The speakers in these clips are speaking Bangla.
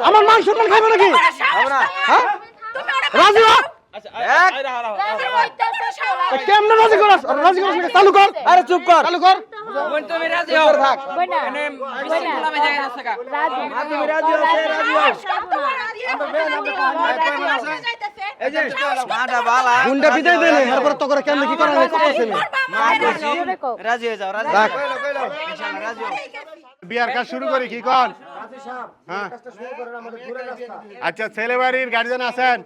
আমার মান সম্মান খাইবে নাকি হ্যাঁ রাজি হ কেমনে রাজি করাস রাজি করাস নাকি চালু কর আরে চুপ কর চালু কর বোন তুমি রাজি হও থাক মানে বিসমিল্লাহ ভাই জায়গা আছে কা রাজি রাজি এই যে মাটা বালা গুন্ডা বিদায় দেনে এরপর তো করে কেমনে কি করা হয় করতেছেন মা কইছি রাজি হয়ে যাও রাজি ইনশাআল্লাহ রাজি হও বিয়ার কাজ শুরু করি কি কোন রাজি সাহেব হ্যাঁ কাজটা শুরু করেন আমাদের ঘুরে রাস্তা আচ্ছা ছেলে বাড়ির গার্জিয়ান আছেন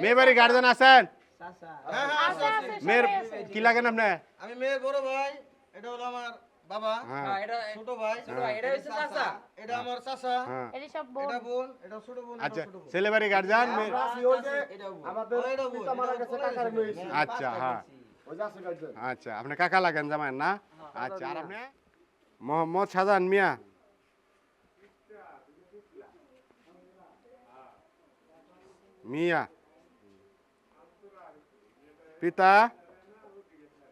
মেয়ে বাড়ির গার্জিয়ান আছেন মেয়ের কি লাগেন আপনি আমি মেয়ের বড় ভাই এটা হলো আমার বাবা হ্যাঁ এটা ছোট ভাই এটা হইছে চাচা এটা আমার চাচা হ্যাঁ এর সব এটা বোন এটা ছোট বোন এটা আচ্ছা ছোট বোন ছেলে বাড়ির গার্জিয়ান রাজি ওই যে আমাদের এটা বোন, পিতা মারা গেছে কাকার লইছি আচ্ছা হ্যাঁ ওই যে আছে গার্জিয়ান আচ্ছা আপনি কাকা লাগেন জামাই না আচ্ছা আর আপনি মোহাম্মদ শাহজাহান মিয়া মিয়া পিতা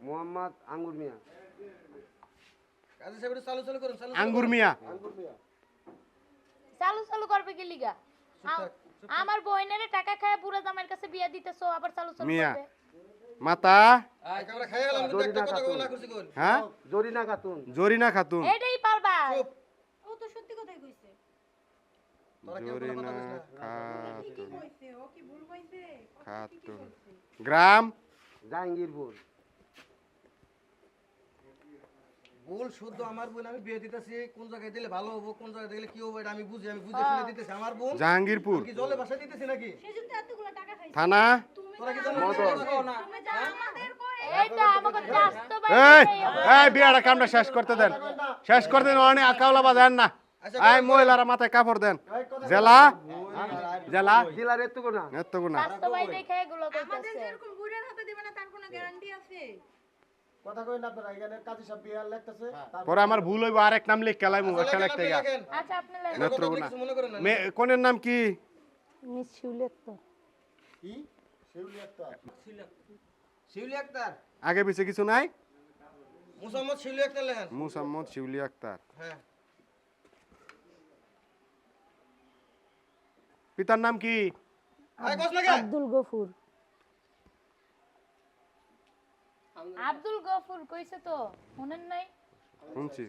মোহাম্মদ আঙ্গুর মিয়া কাজী সাহেব এটা চালু চালু করুন চালু আঙ্গুর মিয়া চালু চালু করবে কি লিগা আমার বইনের টাকা খায় বুড়া জামাইয়ের কাছে বিয়া দিতেছো আবার চালু চালু মিয়া করবে মাতা আমরা খাই গেলাম কিন্তু একটা কথা কই না করছি কোন হ্যাঁ জরিনা খাতুন জরিনা খাতুন এটাই পারবা চুপ ও তো সত্যি কথাই কইছে তোরা কেউ কোনো জরিনা কথা কইছ না খাতুন গ্রাম জাহাঙ্গীরপুর ভুল শুদ্ধ আমার বোন আমি বিয়ে দিতেছি কোন জায়গায় দিলে ভালো হবে কোন জায়গায় দিলে কি হবে এটা আমি বুঝে শুনে দিতেছি আমার বোন জাহাঙ্গীরপুর কি জলে ভাষা দিতেছি নাকি থানা তোরা কি জানো না এইটা আমাকে চাস্তো ভাই এই এই বিয়াটা কামটা শেষ করতে দেন শেষ করতে দেন অনেক আকাওলা বাজান না এই মহিলারা মাথায় কাপড় দেন জেলা জেলা জেলার এতটুকু না এতগুনা চাস্তো ভাই দেখে এগুলো কইতাছে কথা কই না আপনারা এখানে কাজী সাহেব বিয়ার লাগতেছে পরে আমার ভুল হইব আরেক নাম লিখ কেলাই মু একটা লিখতে গা আচ্ছা আপনি লাগেন নেত্রকোনা মনে করেন না কোনের নাম কি মিস শিউলেক তো কি শিউলি আক্তার শিউলি আক্তার আগে পিছে কিছু নাই মুসাম্মদ শিউলি আক্তার লেখেন মুসাম্মদ শিউলি আক্তার হ্যাঁ পিতার নাম কি আয় কস না কে আব্দুল গফুর আব্দুল গফুর কইছে তো শুনেন নাই শুনছি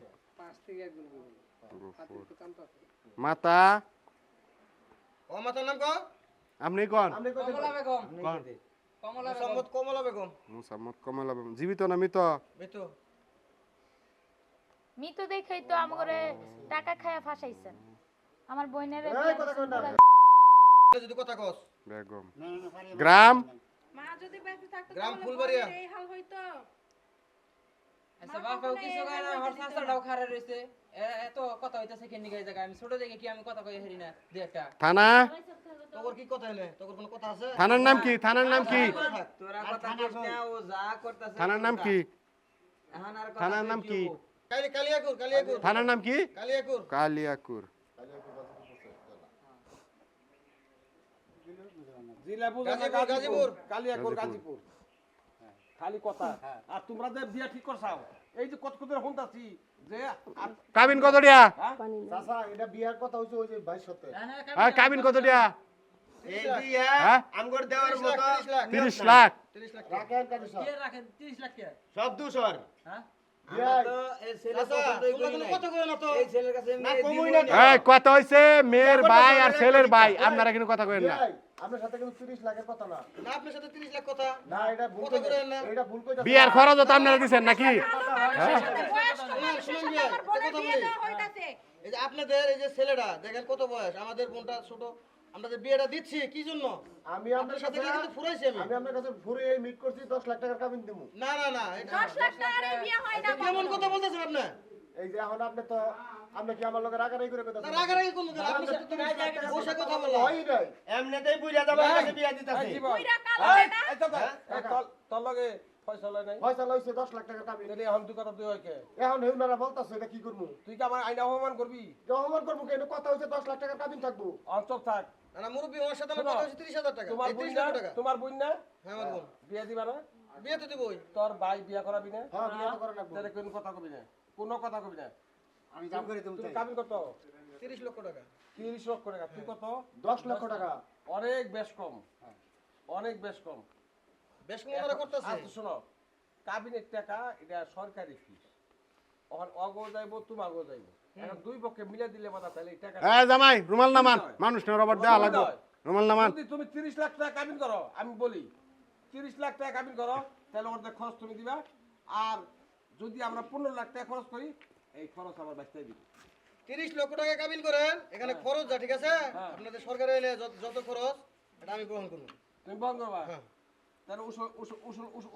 মাতা ও মাতার নাম কো আপনি কোন আপনি কত কমলা বেগম কোন কমলা মুসাম্মদ কমলা বেগম মুসাম্মদ কমলা বেগম জীবিত না মৃত বেতো মিতু দেখাই তো আমারে টাকা খায়া ফাঁসাইছেন আমার বইনের এই কথা কই না যদি কথা কস বেগম গ্রাম মা যদি বেঁচে থাকতো গ্রাম তাহলে ফুলবাড়িয়া। বইনের এই হাল হইতো আচ্ছা বাপাও কিছু গায় না হর চাচাটাও খারে রইছে এত কথা হইতাছে কেন নিগাই জায়গা আমি ছোট দেখে কি আমি কথা কই হেরি না দুই একটা থানা তোর কি কথা হইলে তোর কোনো কথা আছে থানার নাম কি থানার নাম কি তোরা কথা কইছ না ও যা করতাছে থানার নাম কি এখন আর কথা থানার নাম কি কালিয়াকুর থানার নাম কি কালিয়াকুর কালিয়াকুর জেলা গাজীপুর গাজীপুর কালিয়াকোর গাজীপুর খালি কথা আর তোমরা যে বিয়া ঠিক করছাও এই যে কত কত হুনতাছি যে কাবিন কত দিয়া চাচা এটা বিয়ার কথা হইছে ওই যে 2200 হ্যাঁ কাবিন কত দিয়া এই বিয়া হ্যাঁ আমগর দেওয়ার মতো 30 লাখ 30 লাখ রাখেন কাজী সাহেব কে রাখেন 30 লাখ টাকা সব দুশর হ্যাঁ বিয়া এই ছেলে আচ্ছা তোমরা কোনো কথা কই না তো এই ছেলের কাছে না মেয়ে কমই দিবই না এই কথা হইছে মেয়ের ভাই আর ছেলের ভাই আপনারা কিন্তু কথা কইেন না বিয়াই, আপনার সাথে কিন্তু 30 লাখের কথা না না আপনার সাথে 30 লাখ কথা না এটা ভুল কথা কইছে করেন না। এটা ভুল কইছে বিয়ার খরচ তো আপনারা দিছেন নাকি শুনুন ভাই একটা কথা বলি হইতাছে এই যে আপনাদের এই যে ছেলেটা দেখেন কত বয়স আমাদের বোনটা ছোট আমরা যে বিয়েটা দিচ্ছি কি জন্য আমি আপনার সাথে কিন্তু ফুরাইছি আমি আমি আপনার কাছে ঘুরে এই মিট করছি 10 লাখ টাকার কাবিন দিমু না না না এটা 10 লাখ টাকার এই বিয়ে হয় না কেমন কথা বলতেছেন আপনি এই যে এখন আপনি তো আপনি কি আমার লগে রাগারাগি করে কথা না রাগারাগি কোন কথা আপনি সাথে বসে কথা বলা হয় নাই এমনিতেই বুইরা যাবার কাছে বিয়া দিতাছি কইরা কালো না তোর লগে ফয়সালা নাই ফয়সালা হইছে 10 লাখ টাকার কাবিন তাহলে এখন তুই কথা তুই হয় কে এখন হেউনারা বলতাছে এটা কি করমু তুই কি আমার আইনা অপমান করবি জহমান করবো কেন কথা হইছে 10 লাখ টাকার কাবিন থাকবো অঞ্চল থাক না না মুরব্বি ওর সাথে আমার কথা হচ্ছে 30000 টাকা তোমার এই বোন 30 না লাখ টাকা তোমার বোন না হ্যাঁ আমার বোন বিয়া দিবা না বিয়ে তো দিবই তোর ভাই বিয়া করাবি না হ্যাঁ বিয়া তো করা লাগবো তাহলে কোনো কথা কবি না কোনো কথা কবি না আমি জাম করে তুমি কাবিন করতো 30 লক্ষ টাকা 30 লক্ষ টাকা তুই কত 10 লক্ষ টাকা অনেক বেশ কম অনেক বেশ কম বেশ মনে করতেছে আচ্ছা শোনো কাবিনের টাকা এটা সরকারি ফিস অগো যাইবো তোমাগো যাইবো এখন দুই পক্ষে মিলে দিলে মাথা তাহলে এই টাকা এই জামাই রুমাল নামান মানুষ না রবার দেয়া লাগবে রুমাল নামান যদি তুমি 30 লাখ টাকা কাবিন করো আমি বলি 30 লাখ টাকা কাবিন করো তাহলে ওদের খরচ তুমি দিবা আর যদি আমরা 15 লাখ টাকা খরচ করি এই খরচ আমার বাঁচতে দিবে 30 লক্ষ টাকা কাবিন করেন এখানে খরচ যা ঠিক আছে আপনাদের সরকারে এলে যত খরচ এটা আমি গ্রহণ করব তুমি বন্ধ করবা তাহলে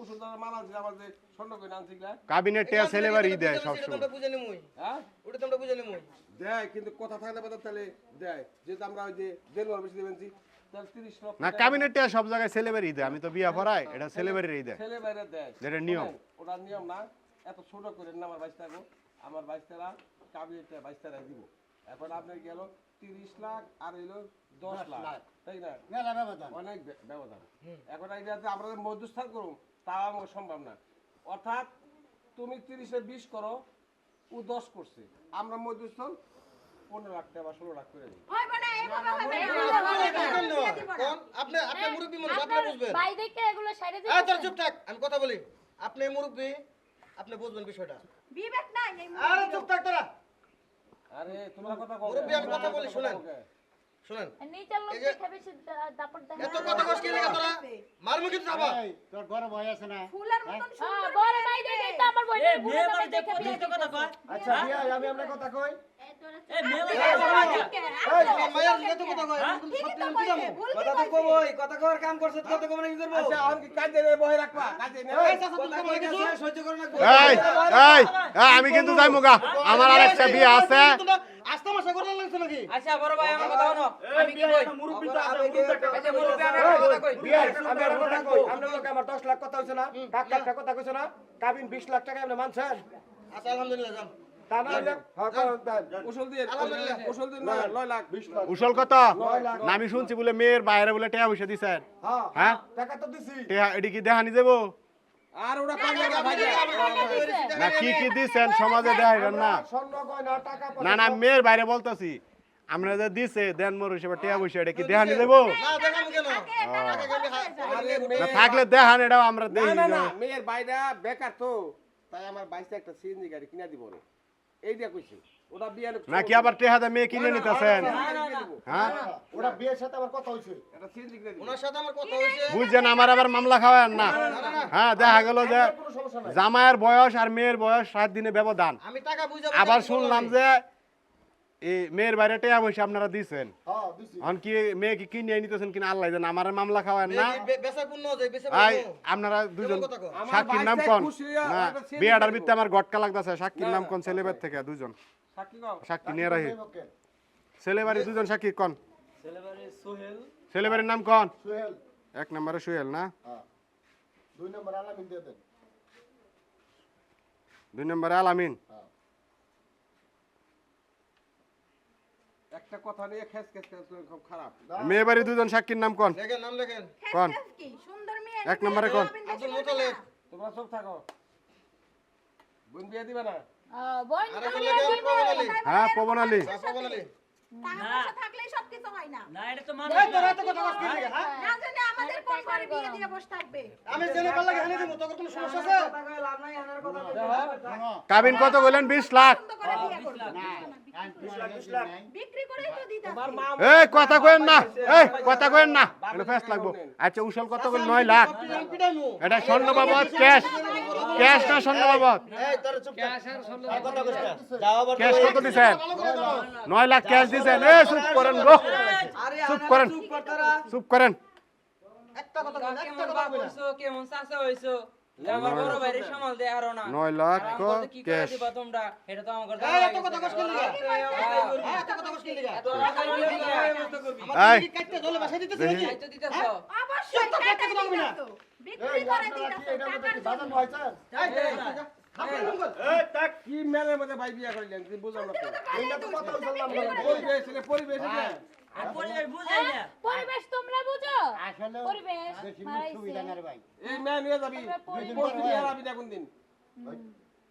উসুল দাদা মাল আছে আমার যে স্বর্ণ করে আনছিলা কাবিনেট টিয়া ছেলেবাড়ি দেয় সব সময় তোমরা বুঝে নিমুই হ্যাঁ ওটা তোমরা বুঝে নিমুই দেয় কিন্তু কথা থাকলে কথা তাহলে দেয় যেহেতু আমরা ওই যে দেড় বেশি দেবেনছি তাহলে 30 লক্ষ না কাবিনেট টিয়া সব জায়গায় ছেলেবাড়ি দেয় আমি তো বিয়া পড়াই এটা ছেলেবাড়িরই দেয় ছেলে বাইরে দেয় যেটা নিয়ম। ওটা নিয়ম না এত ছোট করে না আমার বাইশটা আমার বাইশটারা কাবিনেটটা বাইশটারা দিব এখন আপনার গেল 30 লাখ আর হইলো 10 লাখ তাই না মেলা ব্যবধান অনেক ব্যবধান এখন এইটাতে আমরা মধ্যস্থান করুন তাও আমার সম্ভব না অর্থাৎ তুমি 30-এ 20 করো ও 10 করছে আমরা মধ্যস্থান 15 লাখ টাকা বা 16 লাখ করে দিই হইবে না এভাবে হইবে না কোন আপনি আপনি মুরব্বি মানুষ আপনি বুঝবেন ভাই দেখে এগুলো সাইডে এই তোর দিতে চুপ থাক আমি কথা বলি আপনি মুরব্বি আপনি বুঝবেন বিষয়টা বিবেক নাই এই আরে চুপ থাক তোরা আরে তোমরা কথা কও মুরব্বি আমি কথা বলি শুনেন শুনেন নিচের লোক এই যে- দেখে বেশি দাপট দেয় এত কথা কস কি লাগা তোরা মারমু কিন্তু যাবা এই তোর বড় ভাই আছে না ফুলের মতন সুন্দর বড় ভাই দেখে তো আমার বোনের বুড়ো জামাই দেখে বেশি কথা কয় আচ্ছা বিয়া আমি আপনার কথা কই এই মায়ের এত কথা কয় কিন্তু সত্যি আমি বুঝামু কথা তো কই কথা কর কাম করছ কত কম না কি করব আচ্ছা আমি কাজে রে বহে রাখবা কাজে নে এই চাচা তুমি বলে কিছু সহ্য করো না এই আমি কিন্তু যাইমু গা আমার আরেকটা বিয়া আছে আস্তে মাসে করতে লাগছে নাকি আচ্ছা বড় ভাই আমার কথা শোনো আমি কি কই মুরব্বি তো আছে মুরব্বি আচ্ছা মুরব্বি আমি একটা কথা কই বিয়া আমি আর কথা কই আমরা লোক আমার 10 লাখ কথা হইছে না কাকা কথা কইছে না কাবিন 20 লাখ টাকা আপনি মানছেন আচ্ছা আলহামদুলিল্লাহ যান তা না হইলে দেন উসল দিয়ে উসল দিয়ে 9 লাখ 20 লাখ উসল কত না আমি শুনছি বলে মেয়ের বাইরে বলে টিয়া পয়সা দিছেন হ্যাঁ হ্যাঁ টাকা তো দিছি টিয়া এডি কি দেখানি দেবো আর ওটা কম না ভাই না কি দিছেন সমাজে দেখাইবেন না স্বর্ণ গয়না টাকা না না আমি মেয়ের বাইরে বলতেছি আমরা যে দিছে দেন মোর হিসেবে টিয়া পয়সা এটা কি দেখানি দেবো না দেখামু কেন আগে গেলে আরে না মেয়ে থাকলে দেখান এটাও আমরা না দেই না না মেয়ের বাইরা বেকার তো তাই আমার বাইসে একটা সিএনজি গাড়ি কিনা দিব রে এই দিয়া কইছে ওটা বিয়ে না কি আবার টেহাদা মেয়ে কিনে নিতেছেন হ্যাঁ ওরা বিয়ের সাথে আমার কথা হইছে এটা সিএনজি কিনা দিব ওনার সাথে আমার কথা হইছে বুঝছেন আমার আবার মামলা খাওয়ান না হ্যাঁ দেখা গেল যে কোনো সমস্যা নাই জামাইয়ের বয়স আর মেয়ের বয়স 7 দিনে ব্যবধান আমি টাকা বুঝাবো আবার শুনলাম যে এই মেয়ের বাইরে টিয়া পয়সা আপনারা দিছেন হ্যাঁ দিছি এখন কি মেয়ে কি কিনে নিতেছেন কিনা আল্লাহ জানে আমার মামলা খাওয়ান না বেচা পূর্ণ হয়ে যায় বেচা আই আপনারা দুজন কথা কও। সাক্ষীর নাম আমার কোন ভাইটা খুশি হইয়া না একটা ছেলে বিয়াটার দিব। ভিতরে আমার গটকা লাগতাছে সাক্ষীর নাম কোন ছেলেবের থেকে দুজন সাক্ষী কও সাক্ষী নিয়ে রাখি ওকে ছেলেবাড়ি দুজন সাক্ষী কোন ছেলেবারে সোহেল ছেলেবাড়ির নাম কোন সুহেল 1 নম্বরে সুহেল না হ্যাঁ 2 নম্বর আলামিন দিয়ে দেন 2 নম্বরে আলামিন একটা কথা নিয়ে খেস খেস খেস করে খুব খারাপ মেয়ে বাড়ি দুজন সাক্ষীর নাম কোন লেখেন নাম লেখেন কোন কি সুন্দর মেয়ে 1 নম্বরে কোন আব্দুল মুতালেব তোমরা সব থাকো বোন বিয়ে দিবে না বোন আরে বলে লেখেন পবন আলী হ্যাঁ পবন আলী পবন আলী টাকা পয়সা থাকলেই সবকিছু হয় না না এটা তো এই তোরা এত কথা কস কি লাগে হ্যাঁ না জানি আমাদের কোন ঘরে বিয়ে দিয়ে বসে থাকবে আমি জেনে পারলে এখানে দিব তোর কোনো সমস্যা আছে লাভ নাই আনার কথা কাবিন কত বললেন 20 লাখ সুন্দর করে বিয়ে করবে বিক্রি করেই তো দিতে তোমার মা এই কথা কইেন না এই কথা কইেন না এটা ফেস লাগবো আচ্ছা উসল কত বল 9 লাখ পিটাইমু এটা স্বর্ণ বাবদ ক্যাশ ক্যাশ না স্বর্ণ বাবদ এই তোর চুপ থাক কথা কস না যাও আবার ক্যাশ কত দিছেন 9 লাখ ক্যাশ দিছেন এ চুপ করেন গো চুপ করেন চুপ করেন একটা কথা কই একটা কেমন কথা বাপ কই না হইছো কেমন চাচা হইছো আমার বড় ভাইরে সামাল দে আরো না 9 লাখ কি করে ক্যাশ দিবা তোমরা এটা তো আমার এই এত কথা কস কি লাগে এত কথা কস কি লাগে এই কি কাটতে দলে বাসা দিতেছ নাকি তো দিতেছ অবশ্যই টাকা দিতে তো বিক্রি করে দিতে এটা মধ্যে কি বাজার হইছে এই তাক কি মেলের মধ্যে ভাই বিয়ে করিলেন তুই বুঝলাম না তো এইটা তো কথা হইছিলাম পরিবেশ রে পরিবেশ রে পরিবেশ তোমরা বুঝো আসলে পরিবেশ বেশি সুবিধা না রে ভাই এই মেয়ে নিয়ে যাবি পরিবেশ বসবি আর আবি না কোন দিন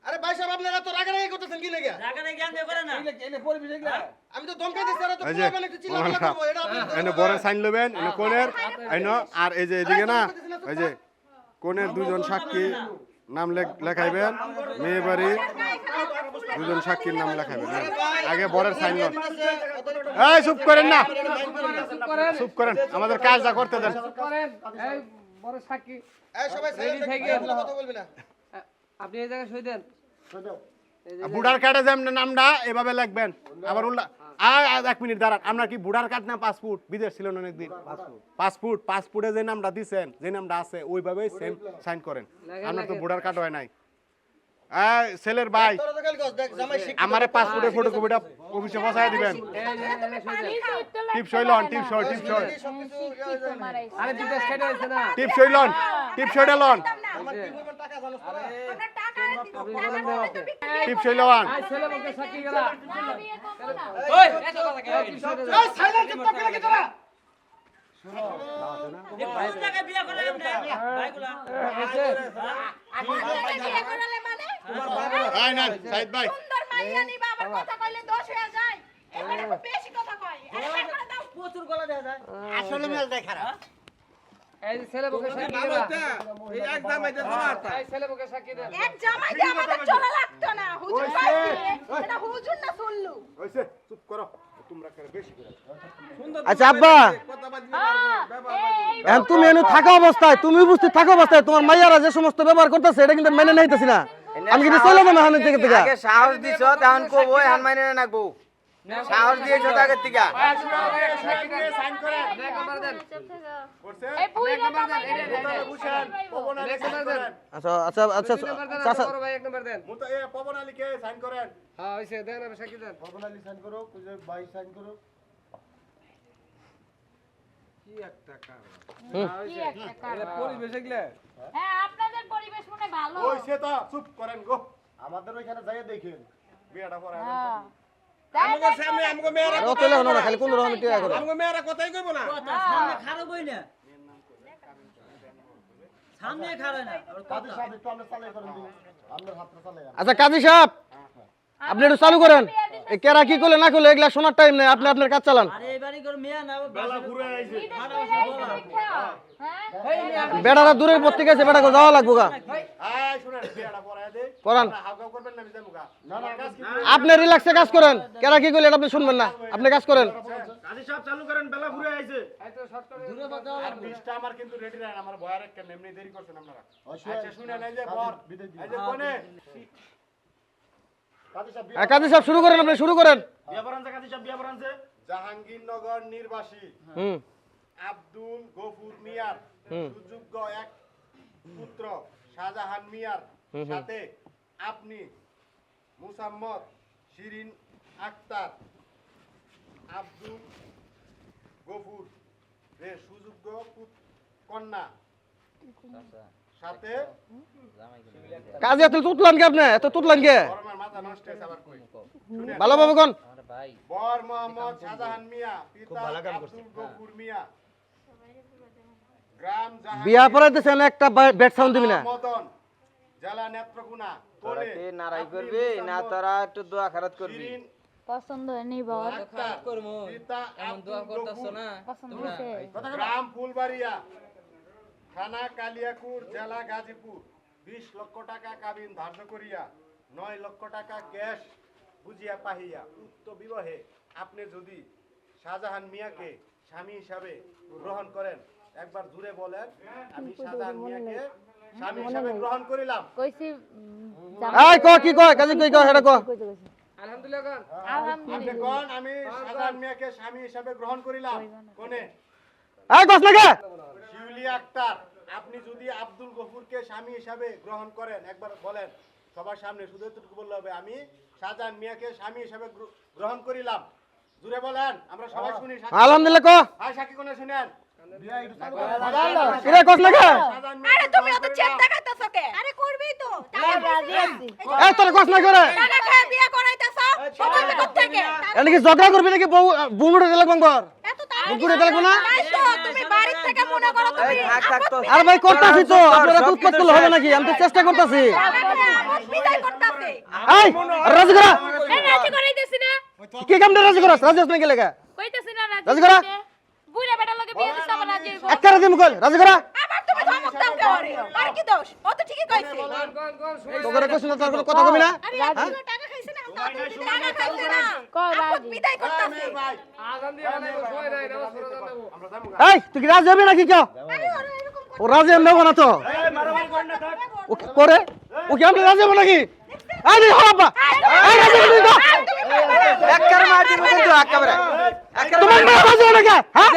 আরে ভাই সাহেব আপনারা তো রাগারাগি করতেছেন কি লাগা এলে পরিবেশ এগুলা আমি তো দমকা দিছি আর তো এই যে পোলাপান একটু চিল্লাপাল্লা করবো এটা আপনাদের এনে বড় সাইন লবেন এনে কোণের এনে আর এই যে এদিকে না এই যে কোণের দুজন সাক্ষী নাম লেখাইবেন মেয়ে বাড়ি দুজন সাক্ষীর নাম লেখাইবেন আগে বরের সাইন লন এই চুপ করেন না চুপ করেন আমাদের কাজটা করতে দেন করেন এই বড় সাক্ষী এই সবাই সাইলেন্ট থেকে থেকে কথা বলবি না আপনি এই জায়গায় সই দেন বুড়ার কার্ডে যেমন নামটা এভাবে লিখবেন আবার উল্লা এক মিনিট দাঁড়ান আপনার কি বুড়ার কার্ড না পাসপোর্ট বিদেশ ছিল না অনেকদিন পাসপোর্টে যে নামটা দিছেন যে নামটা আছে ওইভাবেই সেম সাইন করেন আপনার তো বুড়ার কার্ড হয় নাই ছেলের ভাই তোরা তো কাল কস দেখ জামাই শিখ আমারে পাসপোর্টের ফটোকপিটা অফিসে বসায় দিবেন টিপ সইলন টিপ সই সবকিছু আরে বিদেশ কেটে হইছে না টিপ সইলন টিপ সইডালন আমার কি বলবেন টাকা জানোস তোরা আপনি বলেন দেন আপনি টিপ সইলন এই ছেলে বলতে সাক্ষী গেলা বিয়ে করবো না। ওই এত কথা কে এই সাইলেন্ট চুপ থাক কি তোরা আই না সাইদ ভাই এই যে ছেলে বলতে সাক্ষী ভালো গেলা এটা এই একদম এটা জমাতা এই ছেলে বলতে সাক্ষী দেন হইছে চুপ করো তোমরা করে বেশি করে আচ্ছা আব্বা কথা বাজি ব্যবহার এখন তুমি এনে থাকা অবস্থায় তুমি উপস্থিত থাকা অবস্থায় তোমার মাইয়ারা যে সমস্ত ব্যবহার করতেছে এটা কিন্তু মেনে নিতেছি না আমি কিন্তু চলে যাবো হানের থেকে থেকে আগে সাহস দিছ তখন কবো হান মাইনে নাকবো সাহস দিয়েছ তাকে থেকে সাইন করেন এক নাম্বার দেন করছে এই বুড়ি নাম্বার দেন বুঝেন পবন আলী সাইন করেন আচ্ছা আচ্ছা আচ্ছা দুই নাম্বার দেন চাচা বড় ভাই এক নাম্বার দেন মুতা এ পবন আলীকে সাইন করেন হ্যাঁ হইছে দেন আমি সাক্ষী দেন কি একটা কারণ কি একটা কারণ। এটা পরিবেশ এগুলা হ্যাঁ আপনাদের পরিবেশ মনে হয় ভালো ওইছে তো চুপ করেন গো আমাদের ওইখানে যাইয়ে দেখেন বিয়াটা পরে হ্যাঁ আমাকে সামনে আমাকে মেয়েরা ও চলে না খালি কোন রকম টিয়া করে আমাকে মেয়েরা কথাই কইবো না কাজী সাহেব একটু আমরা চালাই করেন দিন আপনার হাতটা চালাই আচ্ছা কাজী সাহেব আপনি একটু চালু করেন এই কেরা কি করলে না করলে এগুলা শোনার টাইম নেই আপনি আপনার কাজ চালান বেলা ঘুরে আইছে হ্যাঁ বেড়ারা দূরের পর থেকে আছে বেড়াকে যাওয়া লাগবো গা আয় শুনেন বিয়াটা পরে দে করান হাউকাউ করবেন না বিজামু গা না কাজ কি আপনি রিল্যাক্সে কাজ করেন কেরা কি করলে এটা আপনি শুনবেন না আপনি কাজ করেন কাজী সাহেব চালু করেন বেলা ঘুরে আইছে এই তো শর্ট করে আর 20টা আমার কিন্তু রেডি রাখেন আমার বয়ার একটা এমনি দেরি করছেন আপনারা আচ্ছা শুনেন এই যে বর এই যে কোনে কাজী সাহেব কাজী সাহেব শুরু করেন আপনি শুরু করেন বিয়া পড়ানছে কাজী সাহেব বিয়া পড়ানছে জাহাঙ্গীরনগর নির্বাসী হুম আব্দুল গফুর মিয়ার সুযোগ্য এক পুত্র শাহজাহান মিয়ার সাথে আপনি মুসাম্মদ শিরিন আক্তার আব্দুল গফুর এর সুযোগ্য কন্যা সাথে কাজী এত তুতলান কে আপনি এত তুতলান কে গরমের মাথা নষ্ট হয়েছে আবার কই ভালোভাবে কোন বর মোহাম্মদ শাহজাহান মিয়া পিতা আব্দুল গফুর মিয়া গ্রাম বিয়া পড়াইতেছেন একটা বেড সাউন্ড দিবি না মদন জেলা নেত্রকোনা তোরা কি নারাই করবি না তোরা একটু দোয়া খারাত করবি শিরিন পছন্দ হয়নি বর খারাপ করমু পিতা এমন দোয়া করতেছ না পছন্দ হয়েছে গ্রাম ফুলবাড়িয়া থানা কালিয়াকুর জেলা গাজীপুর 20 লক্ষ টাকা কাবিন ধার্য করিয়া 9 লক্ষ টাকা ক্যাশ বুঝিয়া পাহিয়া উক্ত বিবাহে আপনি যদি শাহজাহান মিয়াকে স্বামী হিসাবে গ্রহণ করেন একবার জুড়ে বলেন আমি শাহজাহান মিয়াকে স্বামী হিসাবে গ্রহণ করিলাম কইছি এই ক কি কয় কাজী কই কয় এটা ক আলহামদুলিল্লাহ গান আপনি কোন আমি শাহজাহান মিয়াকে স্বামী হিসাবে গ্রহণ করিলাম কোনে এই কস না কে শিউলি আক্তার আপনি যদি আব্দুল গফুরকে স্বামী হিসাবে গ্রহণ করেন একবার বলেন সবার সামনে শুধু এতটুকু বললে হবে আমি শাহজাহান মিয়াকে স্বামী হিসাবে গ্রহণ করিলাম জুড়ে বলেন আমরা সবাই শুনি আলহামদুলিল্লাহ ক হাই সাক্ষী কোনে শুনেন কিরে কস না কে শাহজাহান মিয়া তুমি অত চেক দেখাইতেছো কে? আরে করবেই তো। রাজি আছি এই তোর কস না করে টাকা খেয়ে বিয়ে করাইতেছো। সবাই থেকে। এটা কি ঝগড়া করবি নাকি বউ বুমুড়ে দিলে বঙ্গর এত তাড়াতাড়ি বুকুড়ে দিলে না তাই তো তুমি বাড়ি থেকে মনে করো তুমি থাক তো আরে ভাই করতাছি তো আপনারা তো উৎপাত করলে হবে নাকি আমি তো চেষ্টা করতাছি বিদায় করতেছে। এই রাজি করা এ রাজি করাইতেছি না কি কামটা রাজি করাস রাজি হস না কি লাগা কইতেছি না রাজি করা? বুইরা বেটার লগে বিয়ে দিছ আবার রাজি হইব একটা রাজি মুকল রাজি করা আবার তুমি ধমক দাও কেন আর কি দোষ ও তো ঠিকই কইছে তোরে কইছ না তোর কোনো কথা কবি না আরে তুমি টাকা খাইছে না টাকা খাইছে না কও আপু রাজি বিদায় করতেছে এই তুই কি রাজি হবি নাকি কেউ ও রাজি নেব না তো ও কি করে ও কি আমরা রাজি হব নাকি আরে হারাবা এই রাজি হবি তো একবার মার দিব কিন্তু একেবারে তোমার মা রাজি হবে নাকি হ্যাঁ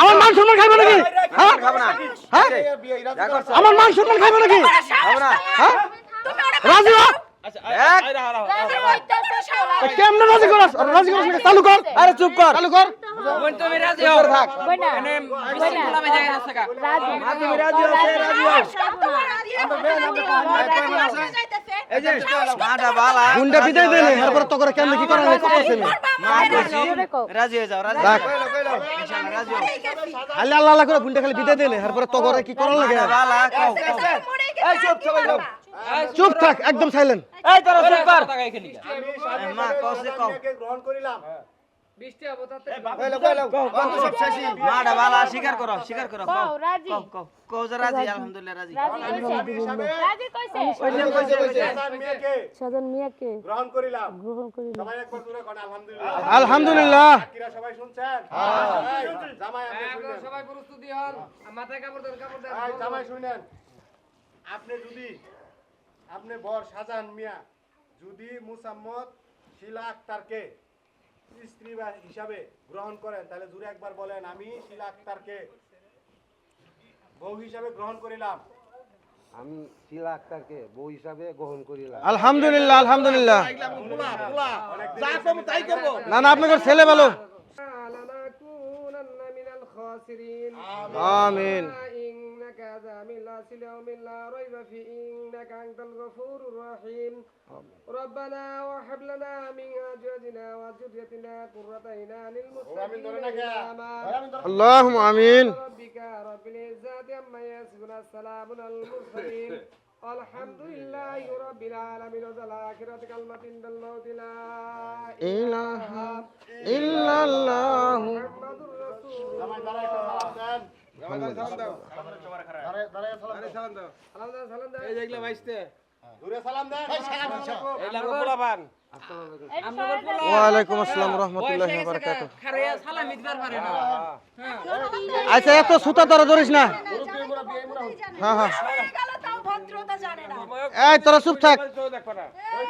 আমার মান সম্মান খাইবে নাকি হ্যাঁ খাবো না হ্যাঁ যা করছো আমার মান সম্মান খাইবে নাকি খাবো না হ্যাঁ রাজি হ এক রাজি হইতাছে এ কেমনে রাজি করাস রাজি করাস নাকি চালু কর আরে চুপ কর চালু কর বোন তুমি রাজি হও থাক বইনা এনে বিসমিল্লাহ মে জায়গা আছে কা রাজি মা তুমি রাজি হও সে রাজি হও এই যে মাটা বালা গুন্ডা বিদায় দে না এরপর তো করে কেমনে কি করা লাগে করতেছ না মা বলছি জোরে কও রাজি হয়ে যাও রাজি রাখ। ইনশাআল্লাহ রাজি হও আল্লাহ আল্লাহ আল্লাহ করে গুন্ডা খালি বিদায় দে না এরপর তো করে কি করা লাগে বালা কও এই চুপ চুপ চুপ থাক একদম সাইলেন্ট এই তোরা চুপ কর টাকা এখানে মা কসে কও গ্রহণ করিলাম মাটা বালা স্বীকার করো কও রাজি কও যে রাজি আলহামদুলিল্লাহ রাজি রাজি কইছে রাজি কইছে সাজান মিয়াকে গ্রহণ করিলাম সবাই একবার জোরে কোন আলহামদুলিল্লাহ আলহামদুলিল্লাহ কিরা সবাই শুনছেন জামাই আপনি শুনেন সবাই প্রস্তুতি হন মাথায় কাপড় দেন এই জামাই শুনেন আপনি বর শাহজাহান মিয়া যদি মুসাম্মদ শিলা আক্তারকে স্ত্রী বা হিসাবে গ্রহণ করেন তাহলে জুড়ে একবার বলেন আমি শিলা আক্তারকে বউ হিসাবে গ্রহণ করিলাম আমি শিলা আক্তারকে বউ হিসাবে গ্রহণ করিলাম আলহামদুলিল্লাহ আলহামদুলিল্লাহ যা কম তাই করব না না আপনাদের ছেলে ভালো আমিন إنك ذامل يوم لا ريب فيه إنك أنت الغفور الرحيم ربنا وهب لنا من أزواجنا وذريتنا قرة أعين للمتقين إماما اللهم آمين ربك رب العزة عما يصفون السلام على المرسلين الحمد لله رب العالمين والآخرة كلمة عند الموت لا إله إلا الله محمد رسول জামাই দাঁড়ায় একটা সালাম দেন এই যেগুলা বাইসতে দূরে সালাম দেন এইগুলা পোলাপান ওয়ালাইকুম আসসালাম রহমতুল্লাহি ওয়া বারাকাতুহু খারে সালাম দিবার পারে না আচ্ছা এত সুতা ধরে ধরিস না হ্যাঁ হ্যাঁ গেল তাও ভদ্রতা জানে না এই তোরা চুপ থাক দেখো না এই